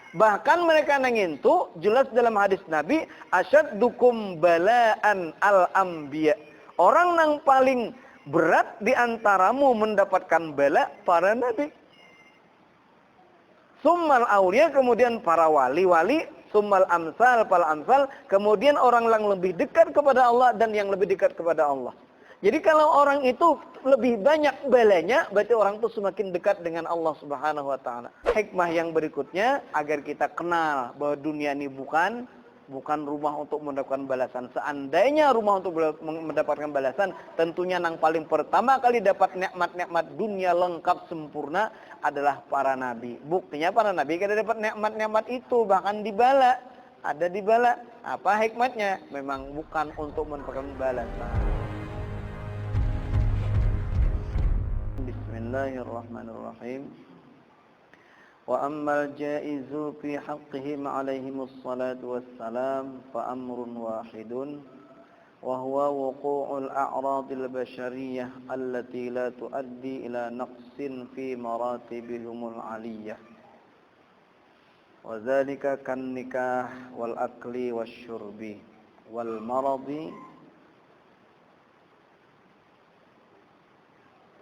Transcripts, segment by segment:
Bahkan mereka nengintu jelas dalam hadis Nabi, asyaddukum bala'an al-anbiya. Orang yang paling berat di antaramu mendapatkan bala para nabi. Summal aulia, kemudian para wali-wali, summal amsal, para amsal, kemudian orang yang lebih dekat kepada Allah dan yang lebih dekat kepada Allah. Jadi kalau orang itu lebih banyak balanya, berarti orang itu semakin dekat dengan Allah Subhanahu wa taala. Hikmah yang berikutnya agar kita kenal bahwa dunia ini bukan rumah untuk mendapatkan balasan. Seandainya rumah untuk mendapatkan balasan, tentunya yang paling pertama kali dapat nikmat-nikmat dunia lengkap sempurna adalah para nabi. Buktinya para nabi kada dapat nikmat-nikmat itu, bahkan dibala. Ada dibala. Apa hikmatnya? Memang bukan untuk mendapatkan balasan. Bismillahirrahmanirrahim. Wa ammal jaizu fi haqqihim alaihimus salatu wassalam fa amrun wahidun wa huwa wuqu'ul a'radil bashariyah allati la tuaddi ila naqsin fi maratibihimul aliyah. Wa dzalika kan nikah wal akli wasyurbi wal maradi.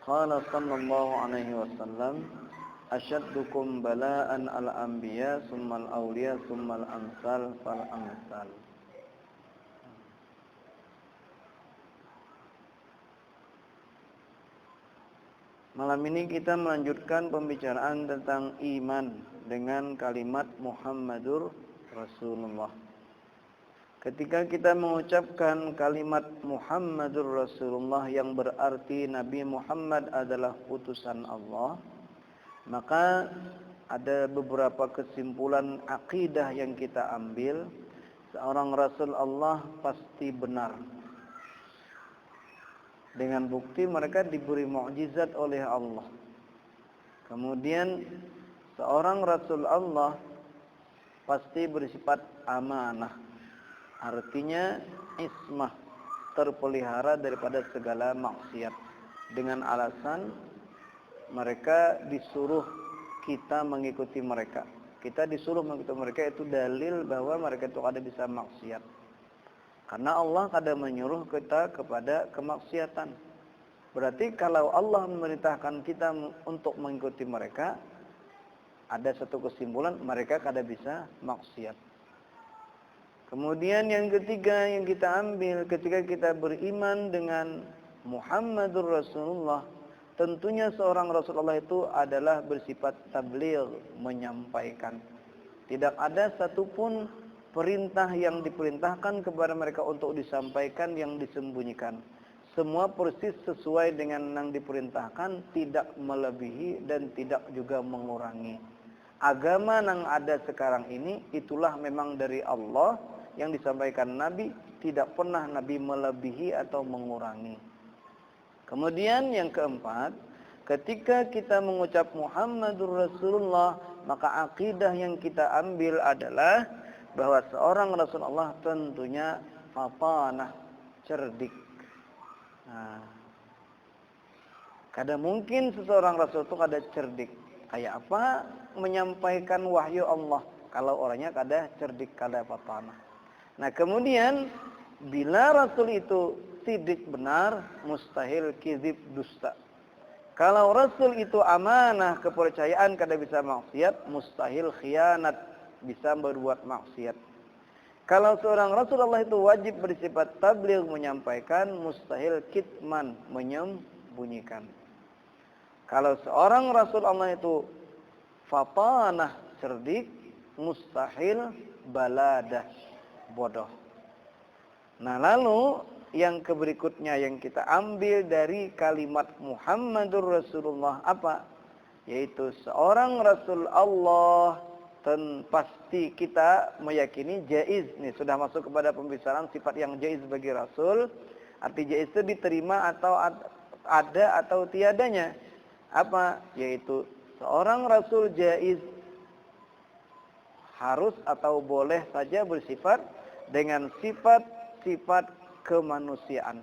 Qala sallallahu alaihi wasallam, asyaddukum bala'an al-anbiya summal awliya summal amsal fal amsal. Malam ini kita melanjutkan pembicaraan tentang iman dengan kalimat Muhammadur Rasulullah. Ketika kita mengucapkan kalimat Muhammadur Rasulullah yang berarti Nabi Muhammad adalah utusan Allah, maka ada beberapa kesimpulan akidah yang kita ambil. Seorang Rasul Allah pasti benar. Dengan bukti mereka diberi mukjizat oleh Allah. Kemudian seorang Rasul Allah pasti bersifat amanah. Artinya ismah, terpelihara daripada segala maksiat. Dengan alasan mereka disuruh kita mengikuti mereka. Kita disuruh mengikuti mereka, itu dalil bahwa mereka itu ada bisa maksiat. Karena Allah kadang menyuruh kita kepada kemaksiatan. Berarti kalau Allah memerintahkan kita untuk mengikuti mereka, ada satu kesimpulan mereka kada bisa maksiat. Kemudian yang ketiga yang kita ambil ketika kita beriman dengan Muhammadur Rasulullah, tentunya seorang Rasulullah itu adalah bersifat tabligh, menyampaikan. Tidak ada satupun perintah yang diperintahkan kepada mereka untuk disampaikan yang disembunyikan. Semua persis sesuai dengan yang diperintahkan, tidak melebihi dan tidak juga mengurangi. Agama yang ada sekarang ini itulah memang dari Allah. Yang disampaikan Nabi tidak pernah Nabi melebihi atau mengurangi. Kemudian yang keempat, ketika kita mengucap Muhammadur Rasulullah, maka akidah yang kita ambil adalah bahwa seorang Rasulullah tentunya fatanah, cerdik. Kada mungkin seseorang Rasul itu kada cerdik. Kayak apa menyampaikan wahyu Allah kalau orangnya kada cerdik, kada fatanah. Nah kemudian bila Rasul itu sidik benar, mustahil kizib dusta. Kalau Rasul itu amanah, kepercayaan, kada bisa maksiat, mustahil khianat, bisa berbuat maksiat. Kalau seorang Rasulullah itu wajib bersifat tabligh, menyampaikan, mustahil kitman, menyembunyikan. Kalau seorang Rasulullah itu fatanah, cerdik, mustahil baladah, bodoh. Nah lalu yang berikutnya yang kita ambil dari kalimat Muhammadur Rasulullah apa? Yaitu seorang Rasul Allah, dan pasti kita meyakini jaiz. Nih sudah masuk kepada pembicaraan sifat yang jaiz bagi Rasul. Arti jaiz itu diterima atau ada atau tiadanya. Apa? Yaitu seorang Rasul jaiz harus atau boleh saja bersifat dengan sifat-sifat kemanusiaan.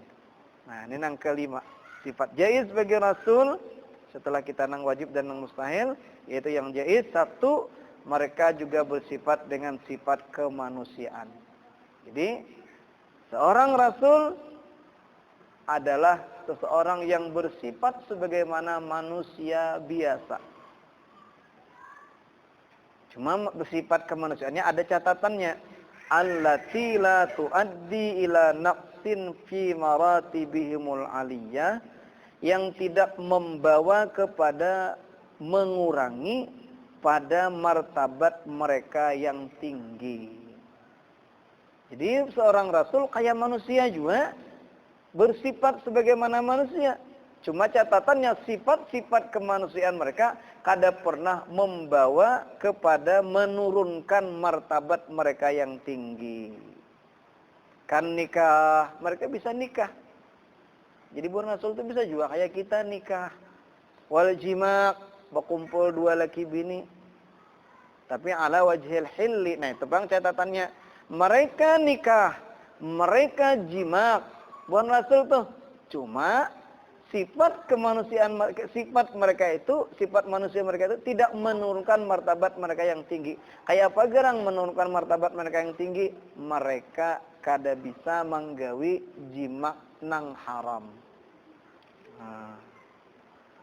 Nah, ini yang kelima. Sifat jaiz bagi Rasul setelah kita nang wajib dan nang mustahil, yaitu yang jaiz satu, mereka juga bersifat dengan sifat kemanusiaan. Jadi seorang rasul adalah seseorang yang bersifat sebagaimana manusia biasa. Cuma bersifat kemanusiaannya ada catatannya. Allati la tuaddi ila naqsin fi maratibihimul aliyah, yang tidak membawa kepada mengurangi pada martabat mereka yang tinggi. Jadi seorang rasul kayak manusia juga, bersifat sebagaimana manusia. Cuma catatannya sifat-sifat kemanusiaan mereka kada pernah membawa kepada menurunkan martabat mereka yang tinggi. Kan nikah, mereka bisa nikah. Jadi bukan rasul itu bisa juga kayak kita nikah. Wal jimak, berkumpul dua laki bini. Tapi ala wajhil hilli. Nah itu bang catatannya. Mereka nikah, mereka jimak. Bukan rasul tuh. Cuma sifat kemanusiaan, sifat manusia mereka itu tidak menurunkan martabat mereka yang tinggi. Kayak apa gerang menurunkan martabat mereka yang tinggi? Mereka kada bisa menggawi jimak nang haram.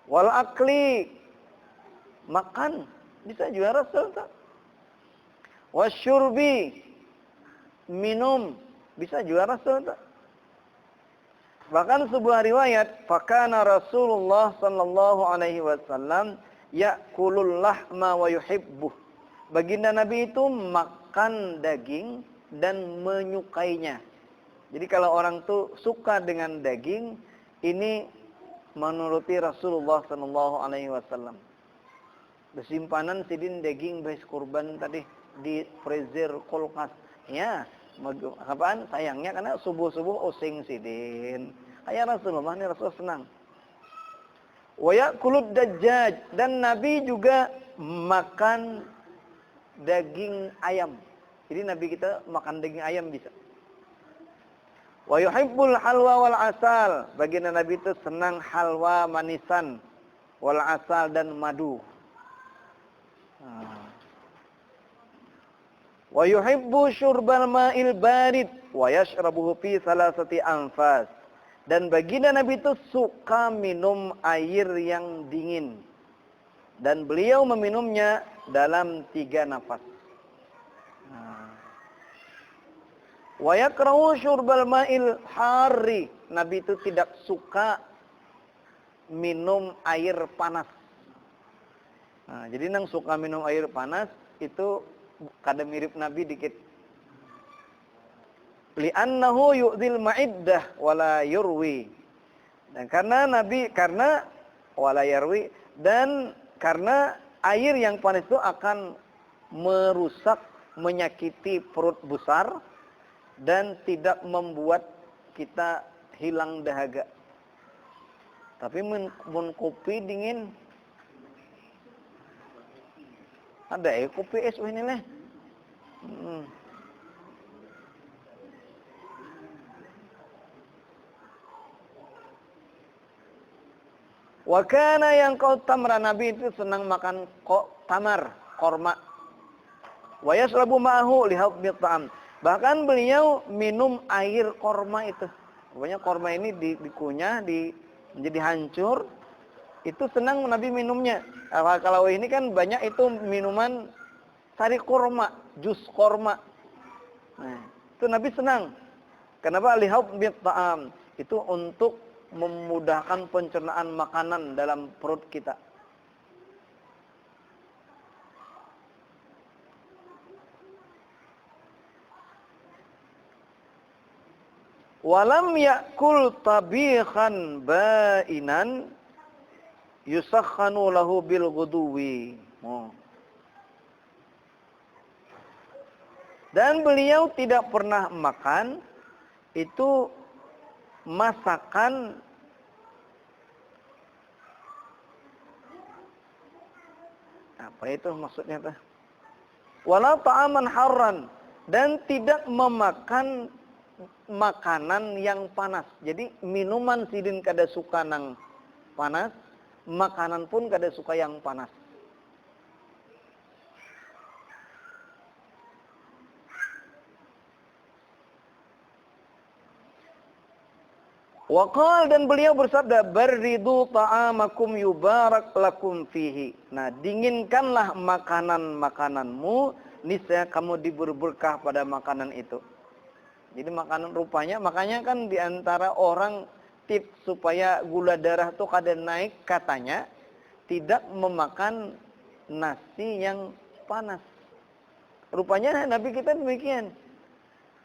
Wal akli, makan bisa juga rasul tak? Wasyurbi, minum bisa juga rasul tak? Bahkan sebuah riwayat, fakana Rasulullah sallallahu alaihi wasallam ya'kulul lahma wa yuhibbuh. Baginda Nabi itu makan daging dan menyukainya. Jadi kalau orang tuh suka dengan daging, ini menuruti Rasulullah sallallahu alaihi wasallam. Bersimpanan sidin daging bais kurban tadi di freezer kulkas. Ya, apaan? Sayangnya karena subuh-subuh osing sidin. Kayak Rasulullah ini Rasul senang. Wa ya'kulud dajjaj, dan Nabi juga makan daging ayam. Jadi Nabi kita makan daging ayam bisa. Wa yuhibbul halwa wal asal. Baginda Nabi itu senang halwa manisan, wal asal dan madu. Wa yuhibbu syurbal ma'il barid wa yashrabuhu fi salasati anfas. Dan baginda Nabi itu suka minum air yang dingin, dan beliau meminumnya dalam 3 nafas. Wa yakrahu syurbal ma'il harri. Nabi itu tidak suka minum air panas. Jadi nang suka minum air panas itu kada mirip Nabi dikit. Li'annahu yu'dhil ma'iddah wala yurwi. Dan karena wala yarwi, dan karena air yang panas itu akan merusak, menyakiti perut besar dan tidak membuat kita hilang dahaga. Tapi mun kopi dingin, ada kopi es ini leh. Wa kana yang kau tamra, Nabi itu senang makan tamar, korma. Wa yasrabu ma'ahu lihabbi ta'am. Bahkan beliau minum air korma itu. Pokoknya korma ini dikunyah, menjadi hancur. Itu senang Nabi minumnya. Kalau ini kan banyak itu minuman sari korma, jus korma. Nah, itu Nabi senang. Kenapa? Lihabbi ta'am. Itu untuk memudahkan pencernaan makanan dalam perut kita. Walam yakul tabikhan ba'inan yusakhanu lahu bil ghuduwi. Dan beliau tidak pernah makan itu masakan apa itu maksudnya tuh? Wala ta'aman harran, dan tidak memakan makanan yang panas. Jadi minuman sidin kada suka nang panas, makanan pun kada suka yang panas. Waqal, dan beliau bersabda, "Barridu ta'amakum yubarak lakum fihi." Nah, dinginkanlah makanan-makananmu, niscaya kamu diberi berkah pada makanan itu. Jadi makanan rupanya, makanya kan diantara orang tips supaya gula darah tuh kada naik, katanya tidak memakan nasi yang panas. Rupanya Nabi kita demikian.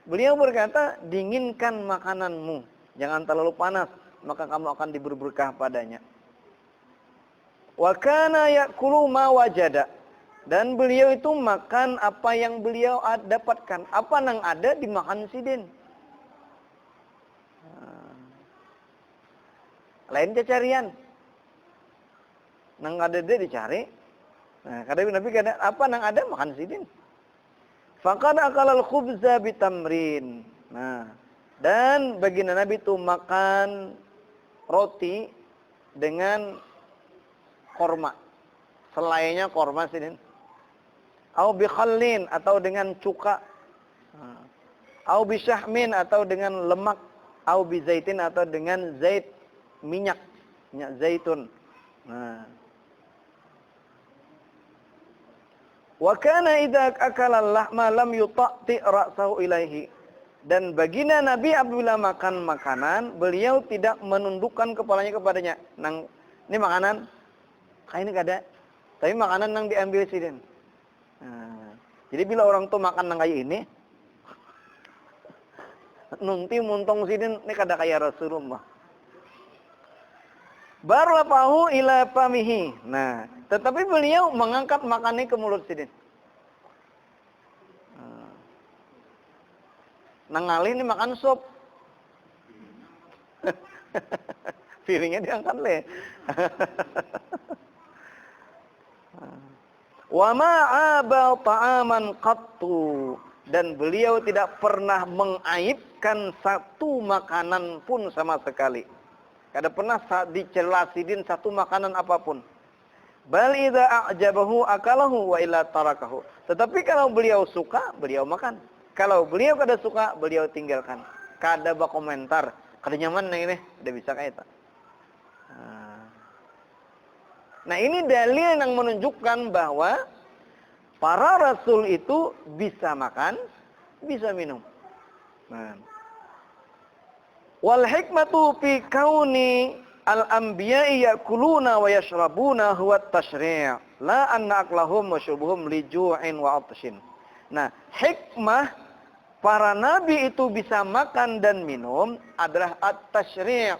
Beliau berkata, dinginkan makananmu, jangan terlalu panas, maka kamu akan diberi berkah padanya. Wa kana ya'kulu ma wajada. Dan beliau itu makan apa yang beliau dapatkan. Apa yang ada dimakan sidin. Lain cacarian. Nang ada dia dicari. Nah, kadang Nabi kadang apa yang ada makan sidin. Faqad akalal khubza bitamrin. Nah, dan baginda Nabi itu makan roti dengan korma. Selainya korma sidin. Au bi khallin, atau dengan cuka. Au bi syahmin, atau dengan lemak. Au bi zaitin, atau dengan zait, minyak zaitun. Nah. Wa kana idza akala al-lahma lam yutati ra'sahu ilaihi. Dan baginda Nabi apabila makan makanan, beliau tidak menundukkan kepalanya kepadanya. Nang ini makanan kayak ini kada. Tapi makanan nang diambil sidin. Nah, jadi bila orang tuh makan nang kayak ini, nunti muntong sidin ini kada kayak Rasulullah. Barlapahu ila famihi. Nah, tetapi beliau mengangkat makannya ke mulut sidin. Nang ngalih ini makan sop. Piringnya diangkat le. Wa ma'aba ta'aman qattu, dan beliau tidak pernah mengaibkan satu makanan pun sama sekali. Kada pernah dicela sidin satu makanan apapun. Bal idza a'jabahu akalahu wa illa tarakahu. Tetapi kalau beliau suka, beliau makan. Kalau beliau kada suka, beliau tinggalkan. Kada berkomentar. Kada nyaman nih ini, kada bisa kayak itu. Nah, ini dalil yang menunjukkan bahwa para rasul itu bisa makan, bisa minum. Nah. Wal hikmatu fi kauni al-anbiya'i ya'kuluna wa yashrabuna huwa at-tashri', la anna aklahum wa syurbuhum li ju'in wa 'atshin. Nah, hikmah para nabi itu bisa makan dan minum adalah at-tashri',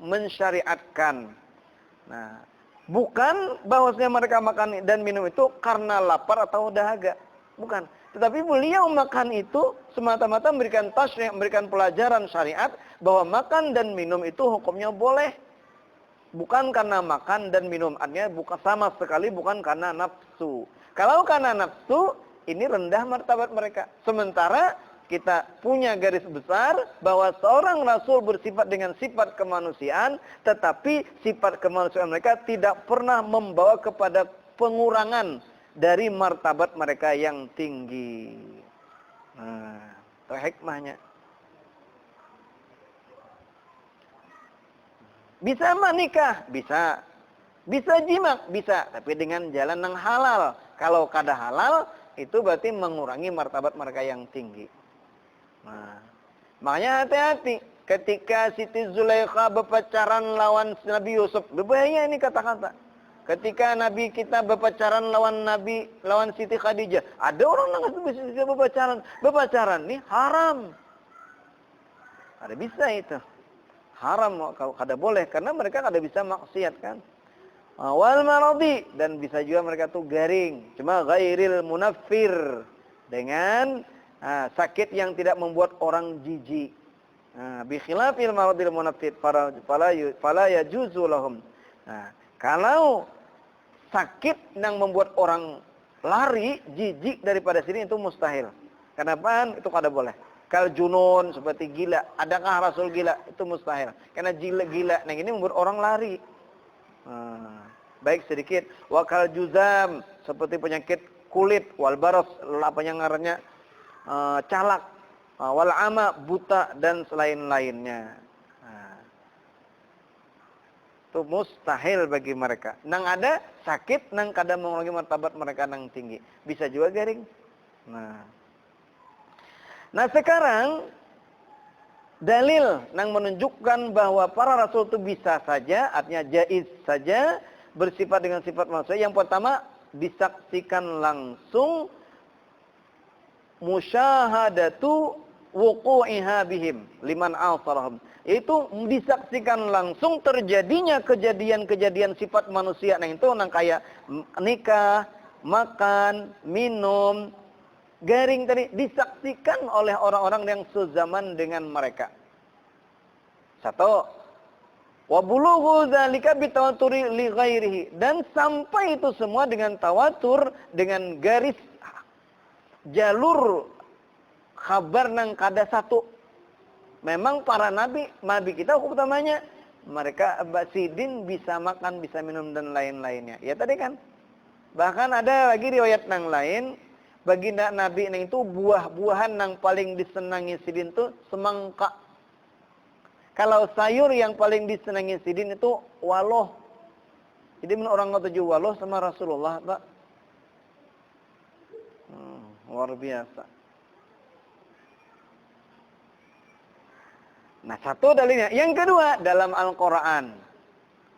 mensyariatkan. Nah, bukan bahwasanya mereka makan dan minum itu karena lapar atau dahaga. Bukan. Tetapi beliau makan itu semata-mata memberikan tasyri', memberikan pelajaran syariat bahwa makan dan minum itu hukumnya boleh. Bukan karena makan dan minum. Artinya bukan sama sekali bukan karena nafsu. Kalau karena nafsu, ini rendah martabat mereka. Sementara kita punya garis besar bahwa seorang rasul bersifat dengan sifat kemanusiaan, tetapi sifat kemanusiaan mereka tidak pernah membawa kepada pengurangan dari martabat mereka yang tinggi. Nah, itu hikmahnya. Bisa menikah? Bisa. Bisa jima? Bisa. Tapi dengan jalan yang halal. Kalau kada halal, itu berarti mengurangi martabat mereka yang tinggi. Nah, makanya hati-hati ketika Siti Zulaikha berpacaran lawan Nabi Yusuf. Berbahaya ini kata-kata. Ketika Nabi kita berpacaran lawan Siti Khadijah. Ada orang yang bisa berpacaran ini haram. Ada bisa itu. Haram kalau kada boleh karena mereka kada bisa maksiat kan. Wal maradi, dan bisa juga mereka tuh garing. Cuma ghairil munaffir, dengan sakit yang tidak membuat orang jijik. Bi khilafil maradil munaffir fala yajuzu lahum. Kalau sakit yang membuat orang lari, jijik daripada sini, itu mustahil. Kenapa? Itu kada boleh. Kal junun, seperti gila. Adakah Rasul gila? Itu mustahil. Karena gila nah ini membuat orang lari. Baik sedikit. Wa kal juzam, seperti penyakit kulit. Wal baros, apa yang ngarannya calak. Wal ama, buta, dan selain-lainnya. itu mustahil bagi mereka. Nang ada sakit, nang kada mengulangi martabat mereka nang tinggi. Bisa juga garing. Nah sekarang dalil nang menunjukkan bahwa para rasul itu bisa saja, artinya jaiz saja bersifat dengan sifat manusia. Yang pertama, disaksikan langsung musyahadatu wuqu'iha bihim liman asarahum. Itu disaksikan langsung terjadinya kejadian-kejadian sifat manusia. Nah itu nang kayak nikah, makan, minum, garing tadi disaksikan oleh orang-orang yang sezaman dengan mereka. Satu, wa bulughu dzalika bitawaturi li ghairihi, dan sampai itu semua dengan tawatur, dengan garis jalur kabar nang kada satu. Memang para nabi kita hukum utamanya mereka basidin, bisa makan, bisa minum dan lain-lainnya. Ya tadi kan. Bahkan ada lagi riwayat nang lain, baginda nabi nang itu buah-buahan nang paling disenangi sidin itu semangka. Kalau sayur yang paling disenangi sidin itu waloh. Jadi orang ketujuh waloh sama Rasulullah, Pak. Luar biasa. Nah, satu dalilnya. Yang kedua, dalam Al-Quran.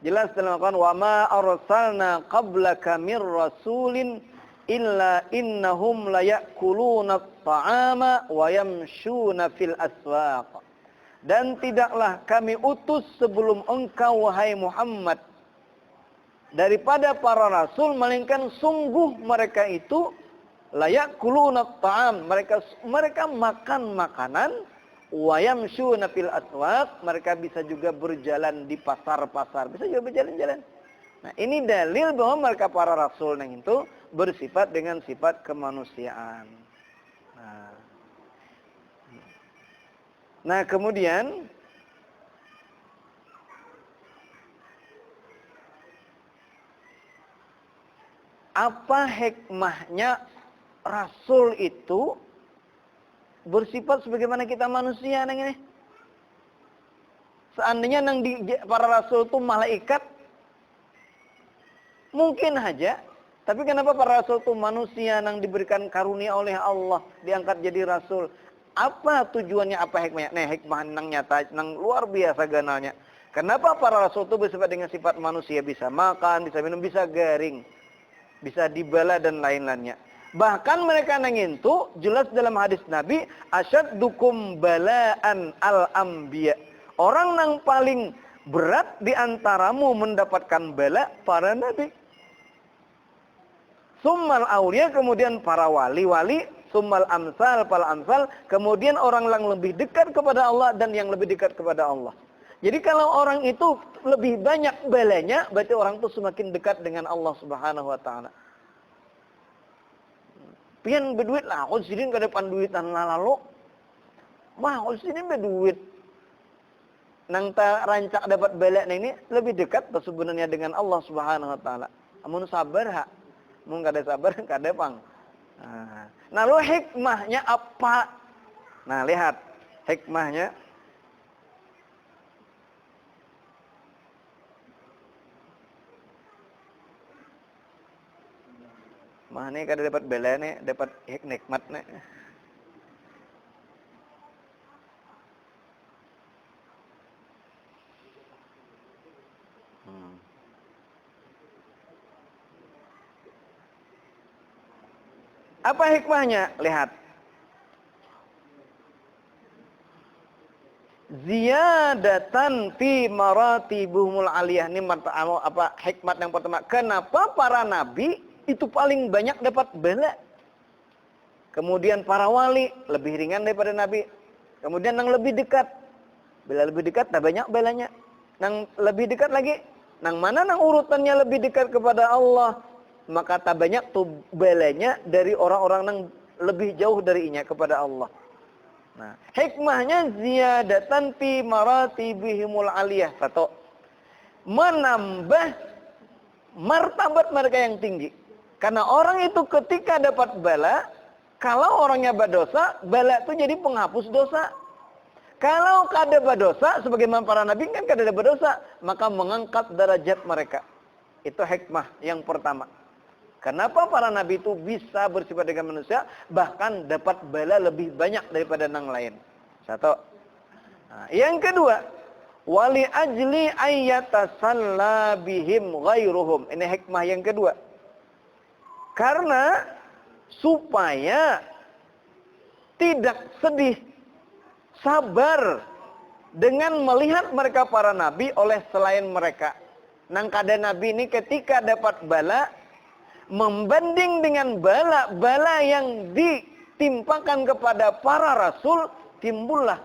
Jelas dalam Al-Quran, wa ma arsalna qablaka mir rasulin illa innahum layakuluna at-ta'ama wa yamshuna fil aswaq. Dan tidaklah kami utus sebelum engkau, wahai Muhammad, daripada para rasul, melainkan sungguh mereka itu layakuluna at-ta'am, mereka makan makanan, wa yamshuna fil aswaq, mereka bisa juga berjalan di pasar-pasar, bisa juga berjalan-jalan. Nah, ini dalil bahwa mereka para rasul nang itu bersifat dengan sifat kemanusiaan. Nah, kemudian apa hikmahnya rasul itu bersifat sebagaimana kita manusia nang ini? Seandainya nang para rasul itu malaikat, mungkin aja. Tapi kenapa para rasul itu manusia nang diberikan karunia oleh Allah, diangkat jadi rasul? Apa tujuannya, apa hikmahnya? Nah, hikmah nang nyata, nang luar biasa ganalnya. Kenapa para rasul itu bersifat dengan sifat manusia, bisa makan, bisa minum, bisa garing, bisa dibala dan lain-lainnya. Bahkan mereka nangin itu jelas dalam hadis Nabi, asyaddukum bala'an al-anbiya. Orang yang paling berat di antaramu mendapatkan bala para nabi. Summal aulia, kemudian para wali-wali, summal amsal, para amsal, kemudian orang yang lebih dekat kepada Allah dan yang lebih dekat kepada Allah. Jadi kalau orang itu lebih banyak balanya, berarti orang itu semakin dekat dengan Allah Subhanahu wa taala. Pian berduit lah, kalau sini ke depan duitan lalu. Wah, kalau sini berduit. Nang ta rancak dapat belak ini lebih dekat sebenarnya dengan Allah Subhanahu wa taala. Amun sabar ha. Mun kada sabar kada pang. Nah, lo hikmahnya apa? Nah, lihat hikmahnya. Mah ni kada dapat bela ni, dapat nikmat ni. Apa hikmahnya? Lihat. Ziyadatan fi maratibuhumul aliyah. Ini apa hikmat yang pertama? Kenapa para nabi itu paling banyak dapat bala? Kemudian para wali lebih ringan daripada nabi. Kemudian yang lebih dekat, bila lebih dekat tak banyak balanya. Yang lebih dekat lagi, yang mana yang urutannya lebih dekat kepada Allah, maka tak banyak tuh balanya dari orang-orang yang lebih jauh darinya kepada Allah. Nah, hikmahnya ziyadatan fi maratibihimul aliyah. Satu, menambah martabat mereka yang tinggi. Karena orang itu ketika dapat bala, kalau orangnya berdosa, bala itu jadi penghapus dosa. Kalau kada berdosa, sebagaimana para nabi kan kada berdosa, maka mengangkat derajat mereka. Itu hikmah yang pertama. Kenapa para nabi itu bisa bersifat dengan manusia, bahkan dapat bala lebih banyak daripada yang lain. Satu. Nah, yang kedua, wali ajli ayyatasalla bihim ghairuhum. Ini hikmah yang kedua. Karena supaya tidak sedih, sabar dengan melihat mereka para nabi oleh selain mereka. Nang kada nabi ini ketika dapat bala, membanding dengan bala-bala yang ditimpakan kepada para rasul, timbullah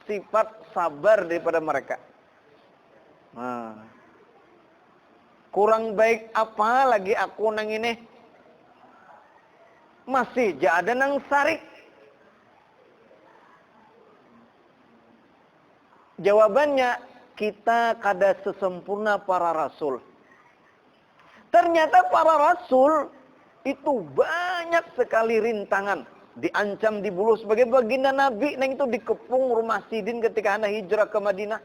sifat sabar daripada mereka. Nah, kurang baik apa lagi aku nang ini? Masih ada nang sarik. Jawabannya, kita kada sesempurna para rasul. Ternyata para rasul itu banyak sekali rintangan. Diancam, dibunuh sebagai baginda Nabi. Nang itu dikepung rumah Sidin ketika anak hijrah ke Madinah.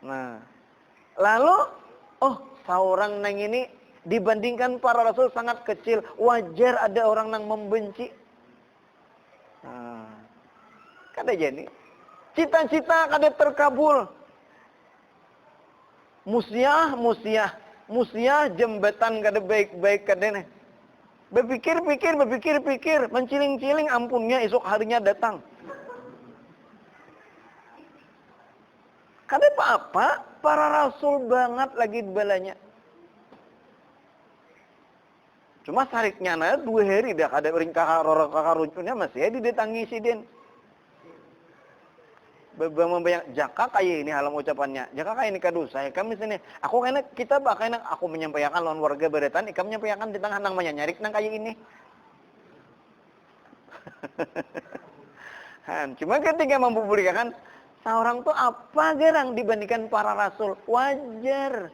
Nah, lalu, seorang nang ini dibandingkan para rasul sangat kecil. Wajar ada orang nang membenci. Nah, kada jadi. Cita-cita kada terkabul. Musiah jembatan kada baik-baik kada. Berpikir, menciling-ciling, ampunnya esok harinya datang. Kada apa-apa, para rasul banget lagi balanya. Cuma sariknya 2 hari dah kada ring kakak runcunya masih didatangi Sidin. Membayang jaka kayak ini halam ucapannya. Jaka kayak ini kadu saya kami sini. Aku kena kita bakal aku menyampaikan lawan warga beretan, ikam menyampaikan di tengah nang menyarik nang kayak ini. Cuma ketika mempublikasikan seorang tuh apa gerang dibandingkan para rasul, wajar.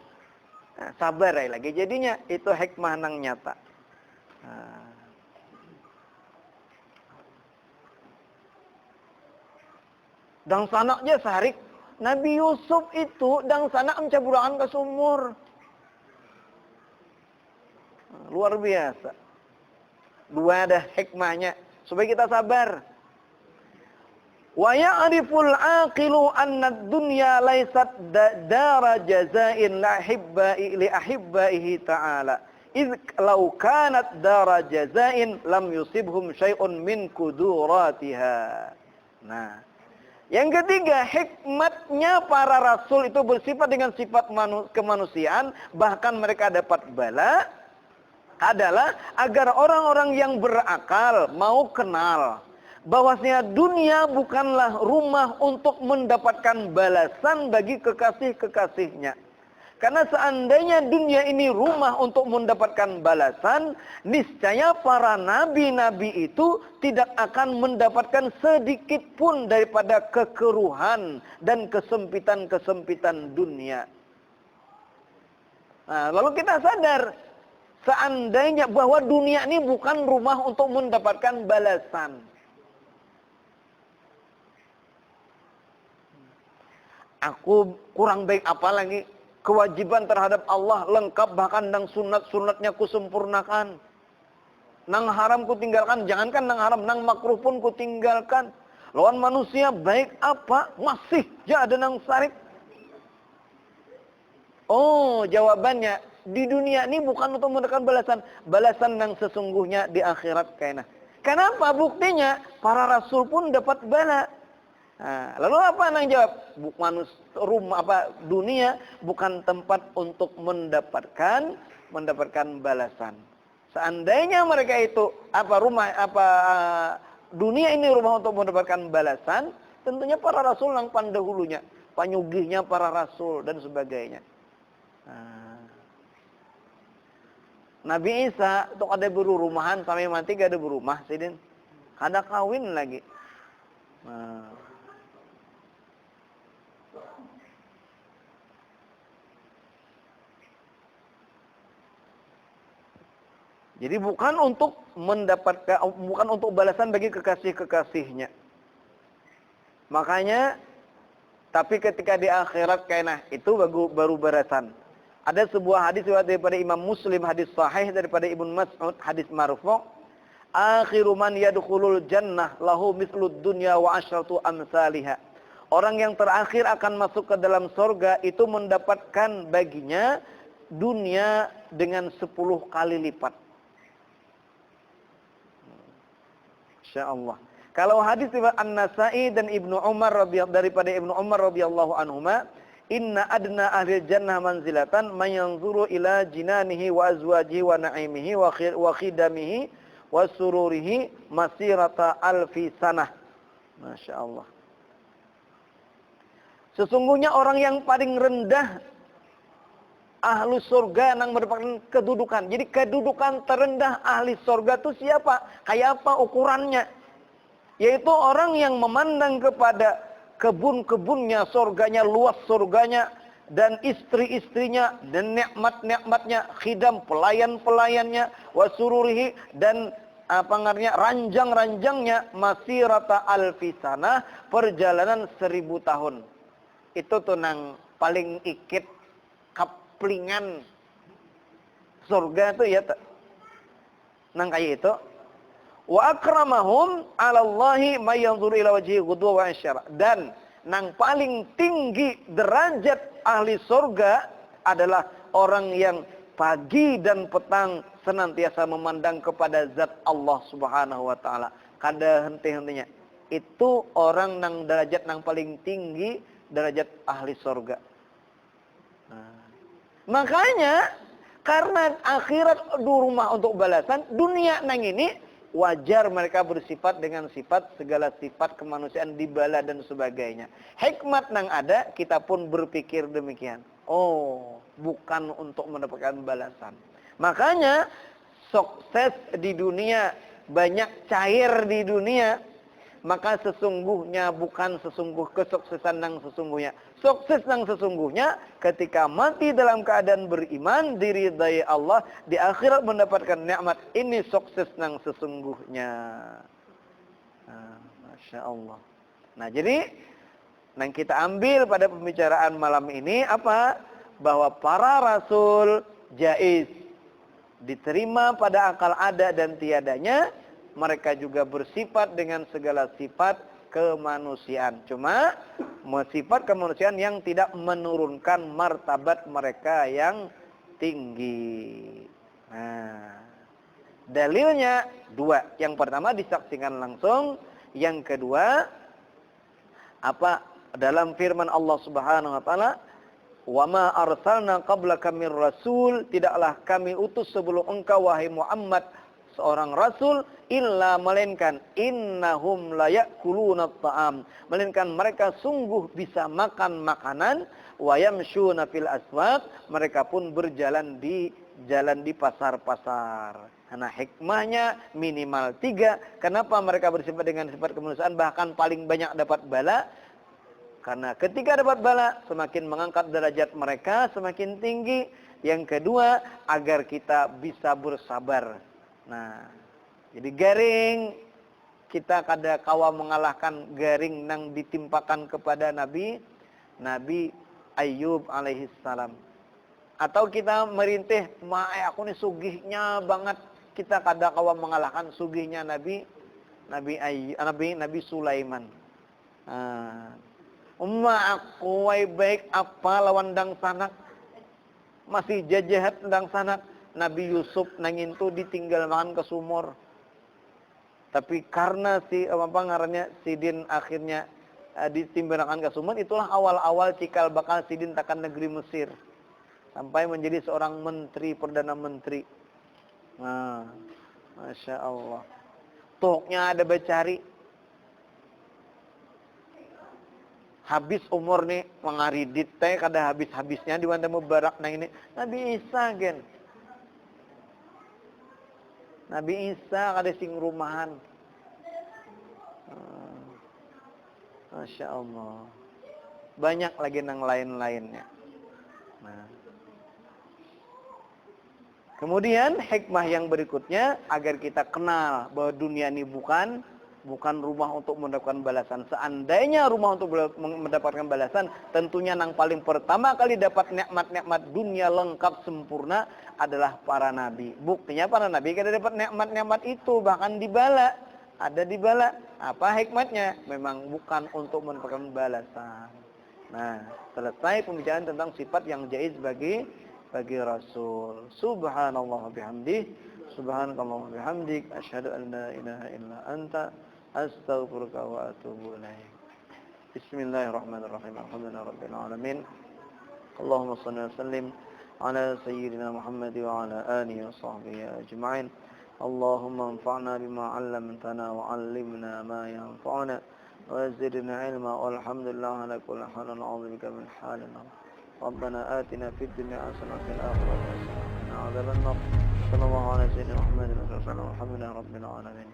Nah, sabar lagi jadinya itu hikmah nang nyata. Nah. Dang sanak je sarik. Nabi Yusuf itu dang sanak mencaburakan ke sumur. Luar biasa. 2 ada hikmahnya. Supaya kita sabar. Wa ya'riful aqilu anna ad-dunya laysat dara jazain li ahibbaihi ta'ala. Idh law kanat dara jazain lam yusibhum syai'un min kuduratiha. Nah, yang ketiga, hikmatnya para rasul itu bersifat dengan sifat kemanusiaan, bahkan mereka dapat bala, adalah agar orang-orang yang berakal mau kenal bahwasanya dunia bukanlah rumah untuk mendapatkan balasan bagi kekasih-kekasihnya. Karena seandainya dunia ini rumah untuk mendapatkan balasan, niscaya para nabi-nabi itu tidak akan mendapatkan sedikit pun daripada kekeruhan dan kesempitan-kesempitan dunia. Nah, lalu kita sadar, seandainya bahwa dunia ini bukan rumah untuk mendapatkan balasan. Aku kurang baik apa lagi? Kewajiban terhadap Allah lengkap, bahkan nang sunat-sunatnya kusempurnakan. Nang haram kutinggalkan, jangankan nang haram, nang makruh pun kutinggalkan. Lawan manusia baik apa? Masih ada nang sarik. Oh, jawabannya di dunia ini bukan untuk mendapatkan balasan. Balasan yang sesungguhnya di akhirat kayaknya. Kenapa? Buktinya para rasul pun dapat bala. Nah, lalu apa nang jawab? Dunia bukan tempat untuk mendapatkan balasan. Seandainya mereka itu dunia ini rumah untuk mendapatkan balasan, tentunya para rasul yang pandahulunya, panyugihnya para rasul dan sebagainya. Nah, Nabi Isa itu ada berurumahan sampai mati gak ada berumah, Sidin. Kada kawin lagi. Nah, jadi bukan untuk balasan bagi kekasih-kekasihnya. Makanya, tapi ketika di akhirat kayaknya itu baru barasan. Ada sebuah hadis daripada Imam Muslim, hadis sahih daripada Ibnu Mas'ud, hadis marfu'. Akhiru man yadkhulul jannah lahu mislud dunya wa asyratu amsalihha. Orang yang terakhir akan masuk ke dalam surga itu mendapatkan baginya dunia dengan 10 kali lipat. Insyaallah. Kalau hadis riwayat An-Nasa'i dan Ibnu Umar daripada Ibnu Umar radhiyallahu anhuma, inna adna ahli jannah manzilatan man yanzuru ila jinanihi wa azwajihi wa na'imihi wa khidamihi wa sururihi masirata alfi sanah. Masya Allah. Sesungguhnya orang yang paling rendah ahli surga yang mendapatkan kedudukan. Jadi kedudukan terendah ahli surga itu siapa? Kayak apa ukurannya? Yaitu orang yang memandang kepada kebun-kebunnya, surganya, luas surganya, dan istri-istrinya, dan nikmat-nikmatnya, khidam, pelayan-pelayannya, wasururihi, dan ranjang-ranjangnya, masirata alfisana, perjalanan 1000 tahun. Itu tuh nang paling ikit kaplingan surga tuh ya. Nang kayak itu. Wa akramahum 'ala Allahi may yanzuru ila wajhi ghudwa wa asyara. Dan nang paling tinggi derajat ahli surga adalah orang yang pagi dan petang senantiasa memandang kepada zat Allah Subhanahu wa taala. Kada henti-hentinya. Itu orang nang derajat nang paling tinggi, derajat ahli surga. Nah. Makanya karena akhirat rumah untuk balasan, dunia nang ini wajar mereka bersifat dengan segala sifat kemanusiaan dibala dan sebagainya. Hikmat nang ada, kita pun berpikir demikian. Oh, bukan untuk mendapatkan balasan. Makanya sukses di dunia, banyak cair di dunia, maka sesungguhnya bukan kesuksesan yang sesungguhnya. Sukses yang sesungguhnya ketika mati dalam keadaan beriman, diridai Allah, di akhirat mendapatkan nikmat. Ini sukses yang sesungguhnya. Masya Allah. Nah, jadi yang kita ambil pada pembicaraan malam ini apa? Bahwa para rasul jaiz, diterima pada akal ada dan tiadanya. Mereka juga bersifat dengan segala sifat kemanusiaan. Cuma sifat kemanusiaan yang tidak menurunkan martabat mereka yang tinggi. Nah, dalilnya 2. Yang pertama disaksikan langsung. Yang kedua, dalam firman Allah Subhanahu wa taala, "Wa ma arsalna qablaka mir rasul", tidaklah kami utus sebelum engkau wahai Muhammad seorang rasul, illa melainkan innahum la ya'kuluna ta'am, melainkan mereka sungguh bisa makan makanan, wa yamshuna fil aswaq, mereka pun berjalan di pasar-pasar. Nah, hikmahnya minimal 3. Kenapa mereka bersifat dengan sifat kemanusiaan, bahkan paling banyak dapat bala? Karena ketika dapat bala, semakin mengangkat derajat mereka, semakin tinggi. Yang kedua, agar kita bisa bersabar. Nah, jadi garing kita kada kawa mengalahkan garing nang ditimpakan kepada Nabi Ayub alaihi salam. Atau kita merintih, aku nih sugihnya banget, kita kada kawa mengalahkan sugihnya Nabi Sulaiman. Aku baik apa lawan dang sanak, masih jajahat dang sanak. Nabi Yusuf nangin tu ditinggal makan ke sumur. Tapi karena Sidin akhirnya ditimbangkan ke sumur, itulah awal-awal cikal bakal Sidin takkan negeri Mesir. Sampai menjadi seorang menteri, perdana menteri. Nah, Masya Allah. Toknya ada becari. Habis umur nih, mengaridit teh kada habis-habisnya di wanda mubarak nang ini. Nabi Isa gen. Nabi Isa kada sing rumahan. Masya Allah. Banyak lagi nang lain-lainnya. Nah. Kemudian hikmah yang berikutnya, agar kita kenal bahwa dunia ini bukan bukan rumah untuk mendapatkan balasan. Seandainya rumah untuk mendapatkan balasan, tentunya yang paling pertama kali dapat nikmat-nikmat dunia lengkap sempurna adalah para nabi. Buktinya para nabi kada dapat nikmat-nikmat itu, bahkan dibala. Ada dibala. Apa hikmatnya? Memang bukan untuk mendapatkan balasan. Nah, selesai pembicaraan tentang sifat yang jaiz bagi Rasul. Subhanallah bihamdih, subhanakallah bihamdik, asyhadu an la ilaha illa anta, astaghfiruka wa atubu ilaik. Bismillahirrahmanirrahim. Alhamdulillahi rabbil alamin. Allahumma shalli wa sallim ala sayyidina Muhammad wa ala alihi wa sahbihi ajma'in. Allahumma anfa'na bima 'allamtana wa 'allimna ma yanfa'una wa zidna 'ilma, walhamdulillah ala kulli halin, a'udzu bika min halin. ربنا آتنا في الدنيا حسنة وفي الآخرة حسنة وقنا عذاب النار. صلى الله على سيدنا محمد وعلى آله وصحبه وسلم. والحمد لله رب العالمين.